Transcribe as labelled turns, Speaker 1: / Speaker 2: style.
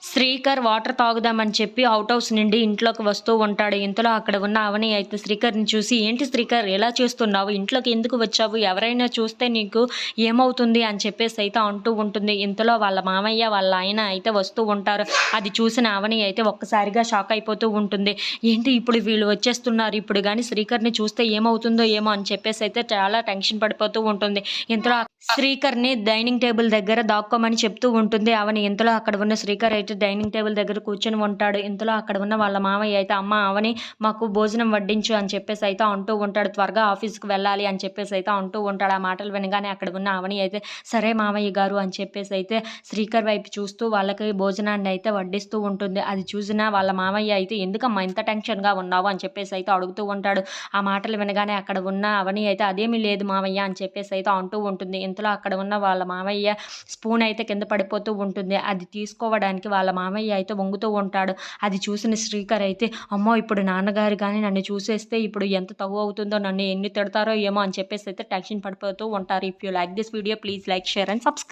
Speaker 1: Srikar water తాగుదామని చెప్పి out house నుండి ఇంట్లోకి వస్తూ ఉంటాడు. ఇంతలో అక్కడ ఉన్న అవని అయితే శ్రీకర్‌ని చూసి, "ఏంటి శ్రీకర్ ఇలా చేస్తున్నావు? ఇంట్లోకి ఎందుకు వచ్చావు? ఎవరైనా చూస్తే నీకు ఏమవుతుంది?" అని చెప్పేసి అయితే అంటూ ఉంటుంది. ఇంతలో వాళ్ళ మామయ్య, వాళ్ళ ఆయన అయితే వస్తూ ఉంటారు. అది చూసిన అవని అయితే ఒక్కసారిగా షాక్ అయిపోతూ ఉంటుంది. ఏంటి ఇప్పుడు వీళ్ళు వచ్చేస్తున్నారు. ఇప్పుడు గాని శ్రీకర్‌ని చూస్తే ఏమవుతుందో ఏమో అని చెప్పేసి అయితే చాలా టెన్షన్ పడిపోతూ ఉంటుంది. ఇంతలో శ్రీకర్‌ని డైనింగ్ టేబుల్ దగ్గర దాక్కోమని చెప్తూ ఉంటుంది అవని. ఇంతలో అక్కడ ఉన్న శ్రీకర్ అయితే డైనింగ్ టేబుల్ దగ్గర కూర్చొని ఉంటాడు. ఇంతలో అక్కడ ఉన్న వాళ్ళ మామయ్య అయితే, "అమ్మ అవని మాకు భోజనం వడ్డించు" అని చెప్పేసి అయితే అంటూ ఉంటాడు. "త్వరగా ఆఫీస్‌కి వెళ్ళాలి" అని చెప్పేసి అయితే అంటూ ఉంటాడు. ఆ మాటలు వినగానే అక్కడ ఉన్న అవని అయితే, "సరే మామయ్య గారు" అని చెప్పేసి అయితే శ్రీకర్ వైపు చూస్తూ వాళ్ళకి భోజనాన్ని అయితే వడ్డిస్తూ ఉంటుంది. అది చూసిన వాళ్ళ మామయ్య అయితే, "ఎందుకమ్మా ఇంత టెన్షన్‌గా ఉన్నావు?" అని చెప్పేసి అయితే అడుగుతూ ఉంటాడు. ఆ మాటలు వినగానే అక్కడ ఉన్న అవని అయితే, "అదేమీ లేదు మామయ్య" అని చెప్పేసి అయితే అంటూ ఉంటుంది. ఇంతలో అక్కడ ఉన్న వాళ్ళ మామయ్య స్పూన్ అయితే కింద పడిపోతూ ఉంటుంది. అది తీసుకోవడానికి వాళ్ళ మామయ్య అయితే వంగుతూ ఉంటాడు. అది చూసిన శ్రీకర్ అయితే, "అమ్మో! ఇప్పుడు నాన్నగారు గాని నన్ను చూసేస్తే ఇప్పుడు ఎంత తగువ అవుతుందో, నన్ను ఎన్ని తిడతారో ఏమో" అని చెప్పేసి అయితే టెన్షన్ పడిపోతూ ఉంటారు. If you like this video please like, share and subscribe.